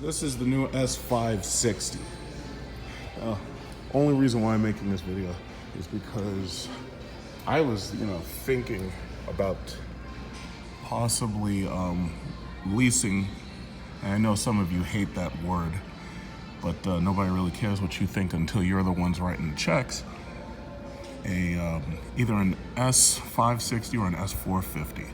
This is the new S560. Only reason why I'm making this video is because I was, thinking about possibly leasing. And I know some of you hate that word, but nobody really cares what you think until you're the ones writing the checks. Either an S560 or an S450.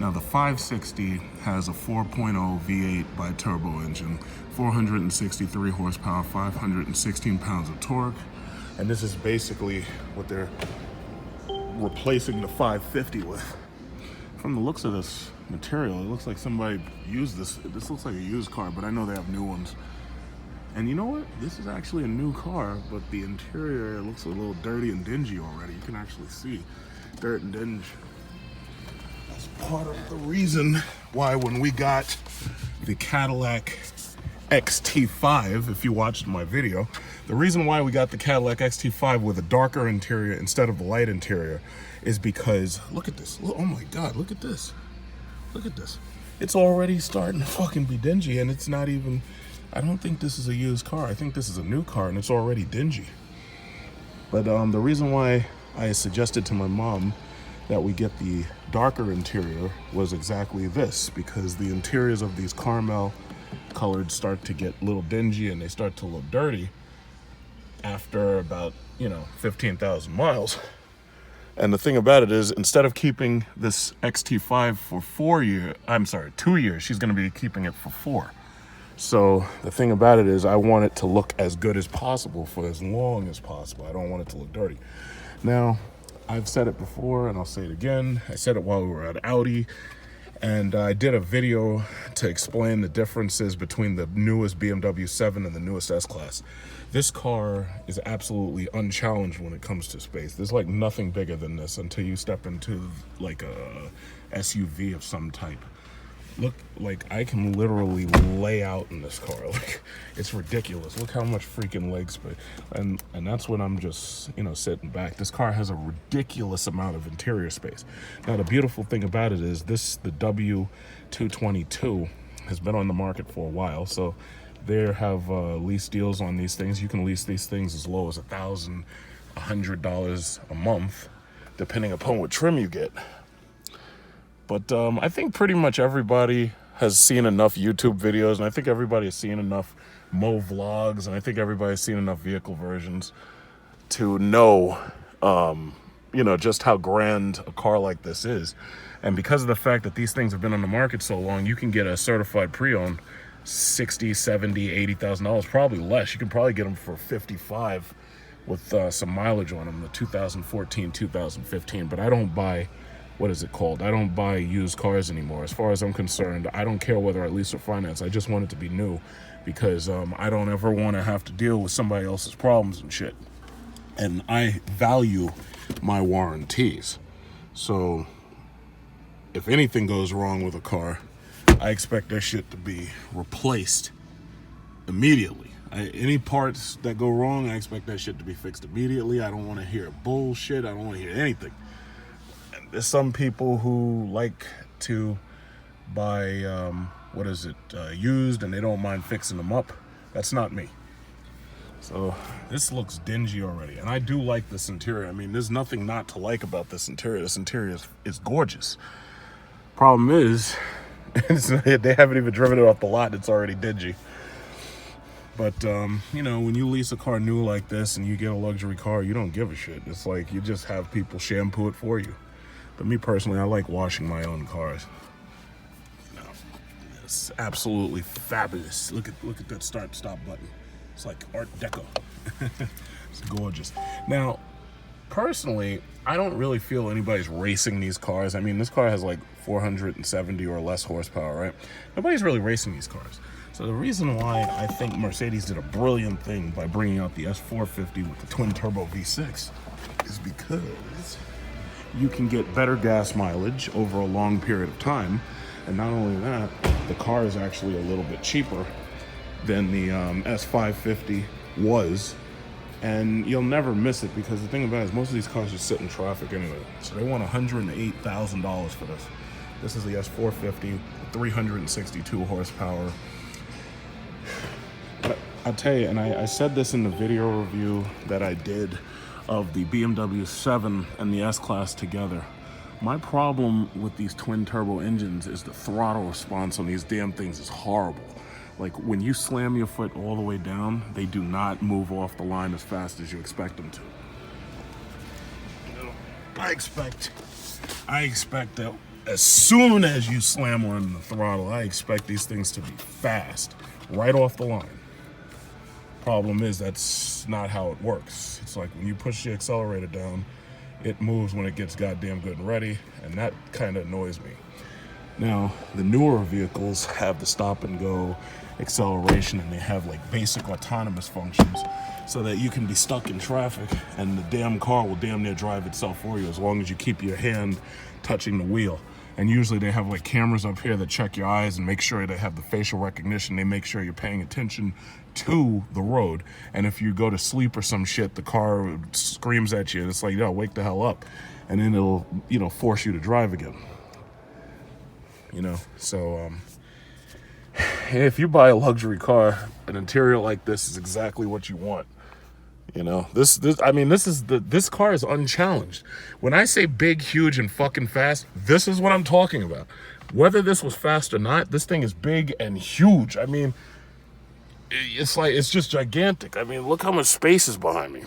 Now the 560 has a 4.0 V8 bi-turbo engine, 463 horsepower, 516 pounds of torque, and this is basically what they're replacing the 550 with. From the looks of this material, it looks like somebody used this. This looks like a used car, but I know they have new ones. And you know what? This is actually a new car, but the interior looks a little dirty and dingy already. You can actually see dirt and dinge. That's part of the reason why when we got the Cadillac XT5, if you watched my video, the reason why we got the Cadillac XT5 with a darker interior instead of the light interior is because, look at this. Oh my God, look at this. Look at this. It's already starting to fucking be dingy, and it's not even, I don't think this is a used car. I think this is a new car, and it's already dingy. But the reason why I suggested to my mom that we get the darker interior was exactly this, because the interiors of these caramel colored start to get a little dingy and they start to look dirty after about 15,000 miles. And the thing about it is, instead of keeping this XT5 for 2 years, she's going to be keeping it for 4. So the thing about it is, I want it to look as good as possible for as long as possible. I don't want it to look dirty. Now, I've said it before and I'll say it again. I said it while we were at Audi, and I did a video to explain the differences between the newest BMW 7 and the newest S-Class. This car is absolutely unchallenged when it comes to space. There's like nothing bigger than this until you step into like a SUV of some type. Look, like I can literally lay out in this car. Like, it's ridiculous. Look how much freaking leg space. And that's when I'm just, sitting back. This car has a ridiculous amount of interior space. Now, the beautiful thing about it is the W222 has been on the market for a while. So they have lease deals on these things. You can lease these things as low as $1,100 a month, depending upon what trim you get. But I think pretty much everybody has seen enough YouTube videos, and I think everybody has seen enough Mo vlogs, and I think everybody has seen enough vehicle versions to know, just how grand a car like this is. And because of the fact that these things have been on the market so long, you can get a certified pre-owned $60,000, $70,000, $80,000, probably less. You can probably get them for $55,000 with some mileage on them, the 2014, 2015. But I don't buy, what is it called? I don't buy used cars anymore. As far as I'm concerned, I don't care whether I lease or finance. I just want it to be new, because I don't ever want to have to deal with somebody else's problems and shit. And I value my warranties. So if anything goes wrong with a car, I expect that shit to be replaced immediately. Any parts that go wrong, I expect that shit to be fixed immediately. I don't want to hear bullshit. I don't want to hear anything. There's some people who like to buy, used, and they don't mind fixing them up. That's not me. So this looks dingy already. And I do like this interior. I mean, there's nothing not to like about this interior. This interior is gorgeous. Problem is, they haven't even driven it off the lot. It's already dingy. But, when you lease a car new like this and you get a luxury car, you don't give a shit. It's like you just have people shampoo it for you. But me personally, I like washing my own cars. It's absolutely fabulous. Look at that start-stop button. It's like Art Deco. It's gorgeous. Now, personally, I don't really feel anybody's racing these cars. I mean, this car has like 470 or less horsepower, right? Nobody's really racing these cars. So the reason why I think Mercedes did a brilliant thing by bringing out the S450 with the twin-turbo V6 is because you can get better gas mileage over a long period of time. And not only that, the car is actually a little bit cheaper than the S550 was. And you'll never miss it, because the thing about it is most of these cars just sit in traffic anyway. So they want $108,000 for this. This is the S450, 362 horsepower. I'll tell you, and I said this in the video review that I did of the BMW 7 and the S-Class together. My problem with these twin turbo engines is the throttle response on these damn things is horrible. Like when you slam your foot all the way down, they do not move off the line as fast as you expect them to. I expect that as soon as you slam on the throttle, I expect these things to be fast, right off the line. Problem is, that's not how it works. It's like when you push the accelerator down, it moves when it gets goddamn good and ready, and that kind of annoys me. Now, the newer vehicles have the stop and go acceleration, and they have like basic autonomous functions so that you can be stuck in traffic and the damn car will damn near drive itself for you as long as you keep your hand touching the wheel. And usually they have like cameras up here that check your eyes and make sure they have the facial recognition. They make sure you're paying attention to the road. And if you go to sleep or some shit, the car screams at you and it's like, yo, wake the hell up. And then it'll, force you to drive again. So if you buy a luxury car, an interior like this is exactly what you want. This car is unchallenged. When I say big, huge, and fucking fast, this is what I'm talking about. Whether this was fast or not, this thing is big and huge. I mean, it's just gigantic. I mean, look how much space is behind me.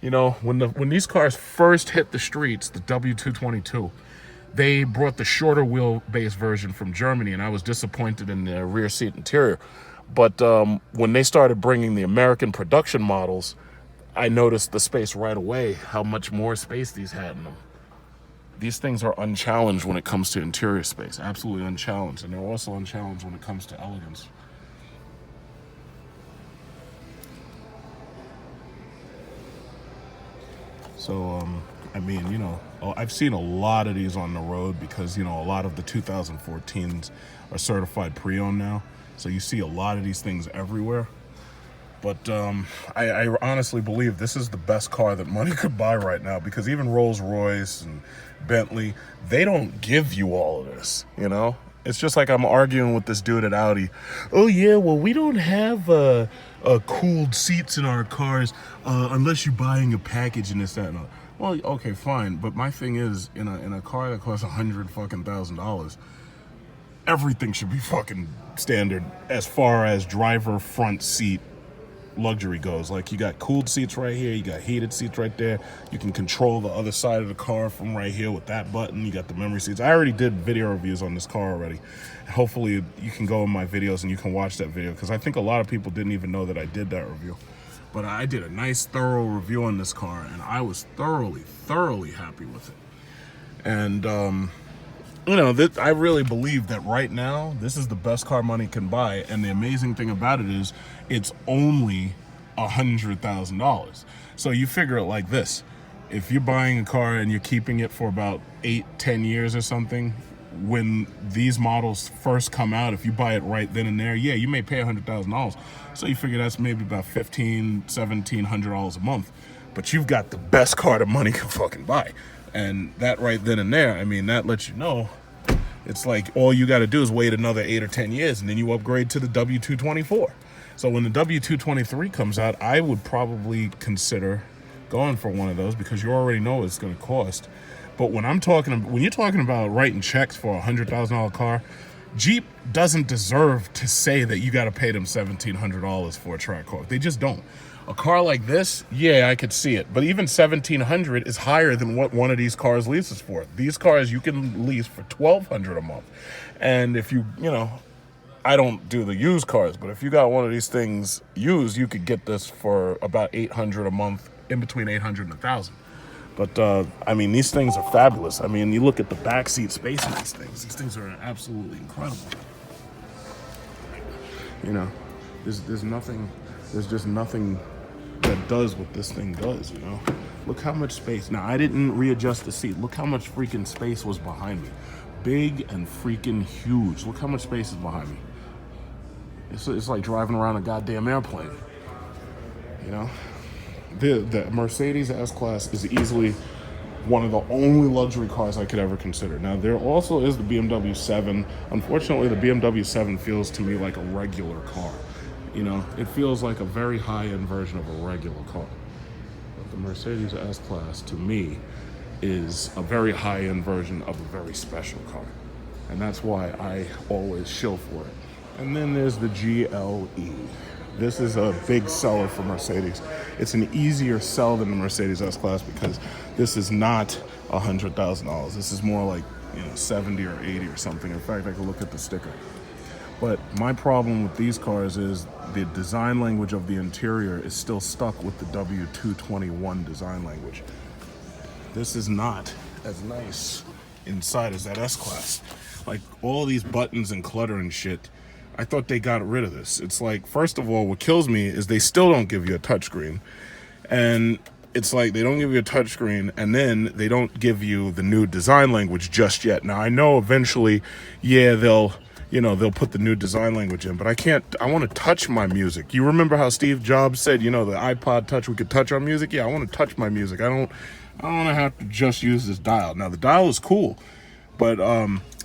When these cars first hit the streets, the W222, they brought the shorter wheelbase version from Germany, and I was disappointed in the rear seat interior. But when they started bringing the American production models, I noticed the space right away, how much more space these had in them. These things are unchallenged when it comes to interior space, absolutely unchallenged. And they're also unchallenged when it comes to elegance. So, I've seen a lot of these on the road because, a lot of the 2014s are certified pre-owned now. So you see a lot of these things everywhere. But I honestly believe this is the best car that money could buy right now, because even Rolls-Royce and Bentley, they don't give you all of this, It's just like I'm arguing with this dude at Audi. Oh, yeah, well, we don't have cooled seats in our cars unless you're buying a package and this, that, and that. Well, okay, fine. But my thing is, in a car that costs $100,000, everything should be fucking standard as far as driver front seat luxury goes. Like, you got cooled seats right here, you got heated seats right there, you can control the other side of the car from right here with that button, you got the memory seats. I already did video reviews on this car already. Hopefully you can go in my videos and you can watch that video, because I think a lot of people didn't even know that I did that review. But I did a nice thorough review on this car, and I was thoroughly happy with it. And I really believe that right now, this is the best car money can buy. And the amazing thing about it is it's only $100,000. So you figure it like this. If you're buying a car and you're keeping it for about 8-10 years or something, when these models first come out, if you buy it right then and there, yeah, you may pay $100,000. So you figure that's maybe about $1,700 a month. But you've got the best car that money can fucking buy. And that right then and there, that lets you know, it's like all you got to do is wait another 8 or 10 years, and then you upgrade to the W224. So when the W223 comes out, I would probably consider going for one of those, because you already know what it's going to cost. But when you're talking about writing checks for a $100,000 car, Jeep doesn't deserve to say that you got to pay them $1,700 for a track car. They just don't. A car like this, yeah, I could see it. But even $1,700 is higher than what one of these cars leases for. These cars you can lease for $1,200 a month. And if I don't do the used cars, but if you got one of these things used, you could get this for about $800 a month, in between $800 and $1,000. But, these things are fabulous. You look at the backseat space of these things. These things are absolutely incredible. There's just nothing that does what this thing does, Look how much space. Now, I didn't readjust the seat. Look how much freaking space was behind me. Big and freaking huge. Look how much space is behind me. It's like driving around a goddamn airplane, The Mercedes S-Class is easily one of the only luxury cars I could ever consider. Now, there also is the BMW 7. Unfortunately, the BMW 7 feels to me like a regular car. You know, it feels like a very high-end version of a regular car. But the Mercedes S-Class, to me, is a very high-end version of a very special car. And that's why I always shill for it. And then there's the GLE. This is a big seller for Mercedes. It's an easier sell than the Mercedes S-Class because this is not $100,000. This is more like, 70 or 80 or something. In fact, I can look at the sticker. But my problem with these cars is the design language of the interior is still stuck with the W221 design language. This is not as nice inside as that S-Class. Like, all these buttons and clutter and shit, I thought they got rid of this. It's like, first of all, what kills me is they still don't give you a touchscreen. And it's like they don't give you a touchscreen, and then they don't give you the new design language just yet. Now, I know eventually, they'll put the new design language in, but I want to touch my music. You remember how Steve Jobs said, the iPod Touch, we could touch our music? Yeah, I want to touch my music. I don't want to have to just use this dial. Now, the dial is cool, but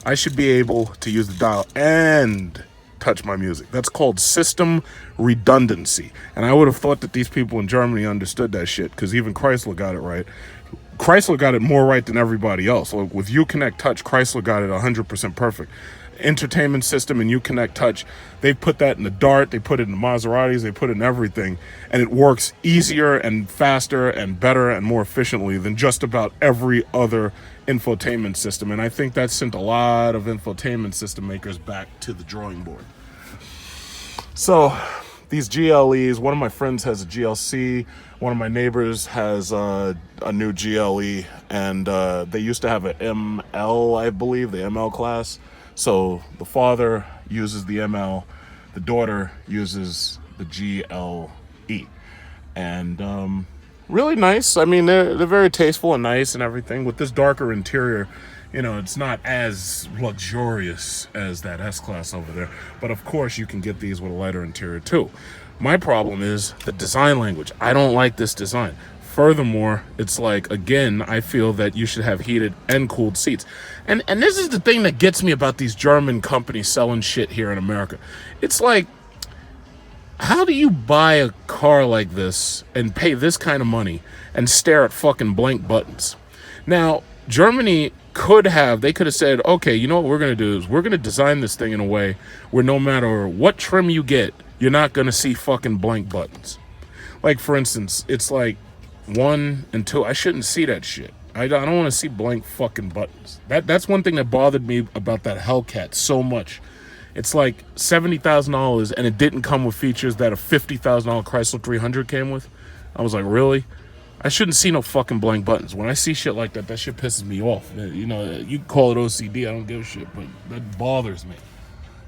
I should be able to use the dial and touch my music. That's called system redundancy. And I would have thought that these people in Germany understood that shit, because even Chrysler got it right. Chrysler got it more right than everybody else. Like, with Uconnect Touch, Chrysler got it 100% perfect. Entertainment system and Uconnect Touch, they put that in the Dart, they put it in the Maseratis, they put it in everything, and it works easier and faster and better and more efficiently than just about every other infotainment system. And I think that sent a lot of infotainment system makers back to the drawing board. So these GLEs, one of my friends has a GLC, one of my neighbors has a new GLE, and they used to have an ML, I believe, the ML class. So the father uses the ML, the daughter uses the GLE. And really nice. I mean, they're very tasteful and nice and everything. With this darker interior, it's not as luxurious as that S-Class over there. But of course, you can get these with a lighter interior too. My problem is the design language. I don't like this design. Furthermore, it's like, again, I feel that you should have heated and cooled seats. And this is the thing that gets me about these German companies selling shit here in America. It's like, how do you buy a car like this and pay this kind of money and stare at fucking blank buttons? Now, Germany they could have said, okay, you know what we're going to do is we're going to design this thing in a way where no matter what trim you get, you're not going to see fucking blank buttons. Like, for instance, it's like 1 and 2. I shouldn't see that shit. I don't want to see blank fucking buttons. That's one thing that bothered me about that Hellcat so much. It's like $70,000 and it didn't come with features that a $50,000 Chrysler 300 came with. I was like, really? I shouldn't see no fucking blank buttons. When I see shit like that, that shit pisses me off. You can call it OCD, I don't give a shit, but that bothers me.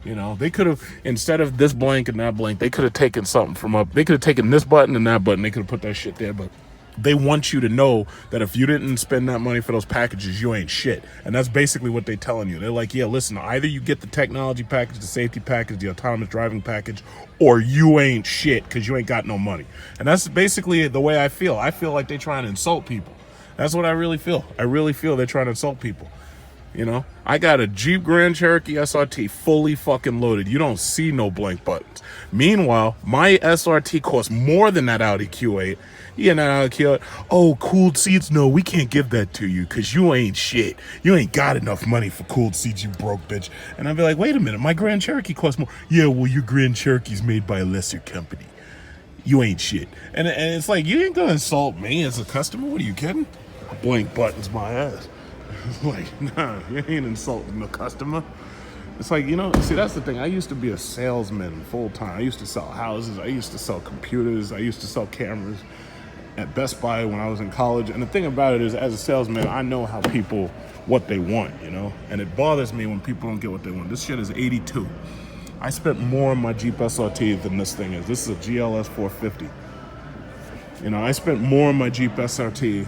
They could have, instead of this blank and that blank, they could have taken something from up. They could have taken this button and that button. They could have put that shit there, but they want you to know that if you didn't spend that money for those packages, you ain't shit. And that's basically what they're telling you. They're like, yeah, listen, either you get the technology package, the safety package, the autonomous driving package, or you ain't shit because you ain't got no money. And that's basically the way I feel. I feel like they're trying to insult people. That's what I really feel. I really feel they're trying to insult people. I got a Jeep Grand Cherokee SRT fully fucking loaded. You don't see no blank buttons. Meanwhile, my SRT costs more than that Audi Q8. Yeah, that Audi Q8. Oh, cooled seats? No, we can't give that to you because you ain't shit. You ain't got enough money for cooled seats, you broke bitch. And I'd be like, wait a minute, my Grand Cherokee costs more. Yeah, well, your Grand Cherokee's made by a lesser company. You ain't shit. And it's like, you ain't gonna insult me as a customer? What are you kidding? Blank buttons, my ass. Like, nah, you ain't insulting the customer. It's like, see, that's the thing. I used to be a salesman full time. I used to sell houses. I used to sell computers. I used to sell cameras at Best Buy when I was in college. And the thing about it is, as a salesman, I know what they want, And it bothers me when people don't get what they want. This shit is 82. I spent more on my Jeep SRT than this thing is. This is a GLS 450. I spent more on my Jeep SRT.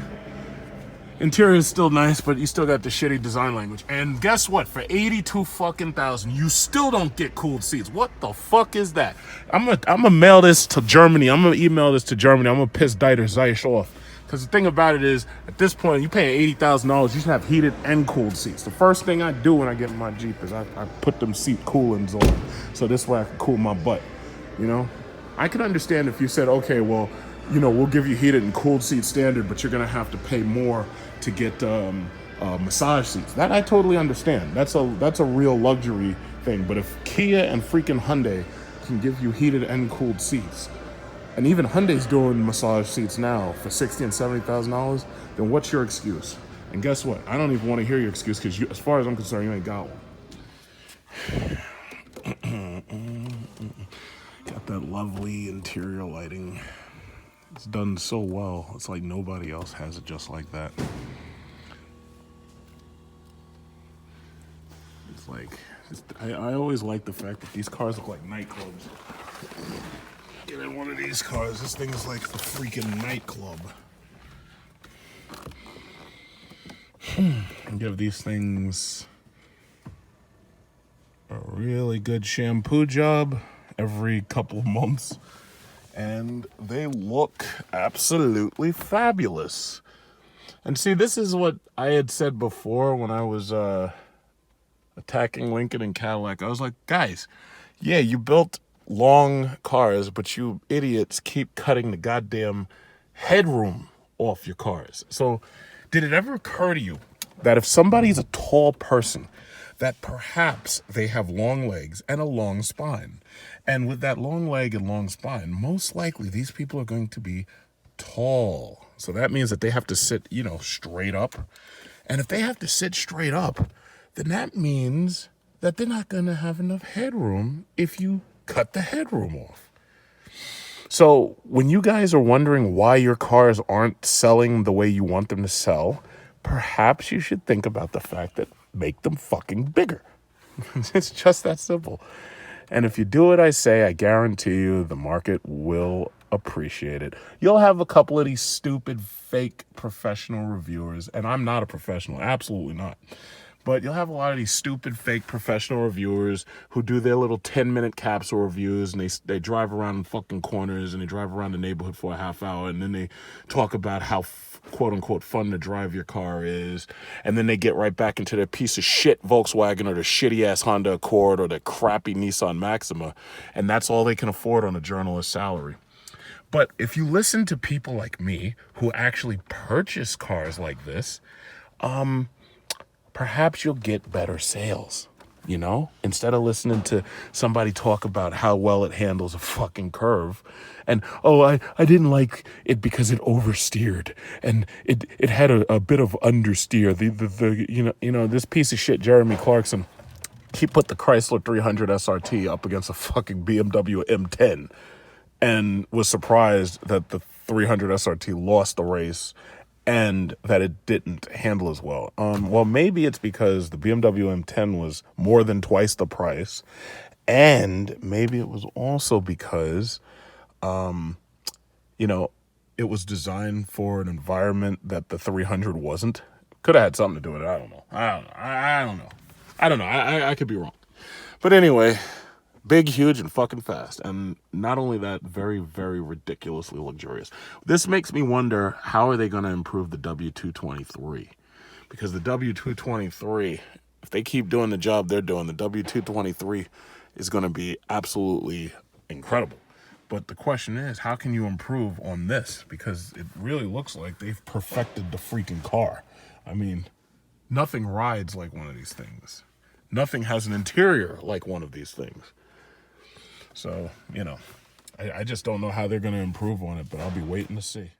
Interior is still nice, but you still got the shitty design language. And guess what? For 82 fucking thousand, you still don't get cooled seats. What the fuck is that? I'm gonna mail this to Germany. I'm gonna email this to Germany. I'm gonna piss Dieter Zeiss off. Because the thing about it is, at this point, you pay $80,000, you should have heated and cooled seats. The first thing I do when I get in my Jeep is I put them seat coolings on. So this way I can cool my butt, I could understand if you said, okay, well, you know, we'll give you heated and cooled seat standard, but you're going to have to pay more to get massage seats. That I totally understand. That's a real luxury thing. But if Kia and freaking Hyundai can give you heated and cooled seats, and even Hyundai's doing massage seats now for $60,000 and $70,000, then what's your excuse? And guess what? I don't even want to hear your excuse because, as far as I'm concerned, you ain't got one. Got that lovely interior lighting. It's done so well. It's like nobody else has it just like that. It's like, I always like the fact that these cars look like nightclubs. Get in one of these cars. This thing is like a freaking nightclub. And give these things a really good shampoo job every couple of months, and they look absolutely fabulous. And see, this is what I had said before when I was attacking Lincoln and Cadillac. I was like, guys, yeah, you built long cars, but you idiots keep cutting the goddamn headroom off your cars. So did it ever occur to you that if somebody's a tall person, that perhaps they have long legs and a long spine? And with that long leg and long spine, most likely these people are going to be tall. So that means that they have to sit, you know, straight up. And if they have to sit straight up, then that means that they're not going to have enough headroom if you cut the headroom off. So when you guys are wondering why your cars aren't selling the way you want them to sell, perhaps you should think about the fact that make them fucking bigger. It's just that simple. And if you do what I say, I guarantee you the market will appreciate it. You'll have a couple of these stupid, fake professional reviewers, and I'm not a professional, absolutely not. But you'll have a lot of these stupid, fake professional reviewers who do their little 10-minute capsule reviews, and they drive around in fucking corners, and they drive around the neighborhood for a half hour, and then they talk about how quote-unquote fun to drive your car is, and then they get right back into their piece of shit Volkswagen or their shitty-ass Honda Accord or their crappy Nissan Maxima, and that's all they can afford on a journalist's salary. But if you listen to people like me who actually purchase cars like this, perhaps you'll get better sales, you know? Instead of listening to somebody talk about how well it handles a fucking curve. And, oh, I didn't like it because it oversteered. And it had a bit of understeer. You know, this piece of shit, Jeremy Clarkson, he put the Chrysler 300 SRT up against a fucking BMW M10 and was surprised that the 300 SRT lost the race and that it didn't handle as well. Well, maybe it's because the BMW M10 was more than twice the price, and maybe it was also because, you know, it was designed for an environment that the 300 wasn't. Could have had something to do with it. I don't know. I don't know. I could be wrong. But anyway, big, huge, and fucking fast. And not only that, very, very ridiculously luxurious. This makes me wonder, how are they going to improve the W223? Because the W223, if they keep doing the job they're doing, the W223 is going to be absolutely incredible. But the question is, how can you improve on this? Because it really looks like they've perfected the freaking car. I mean, nothing rides like one of these things. Nothing has an interior like one of these things. So, you know, I just don't know how they're going to improve on it, but I'll be waiting to see.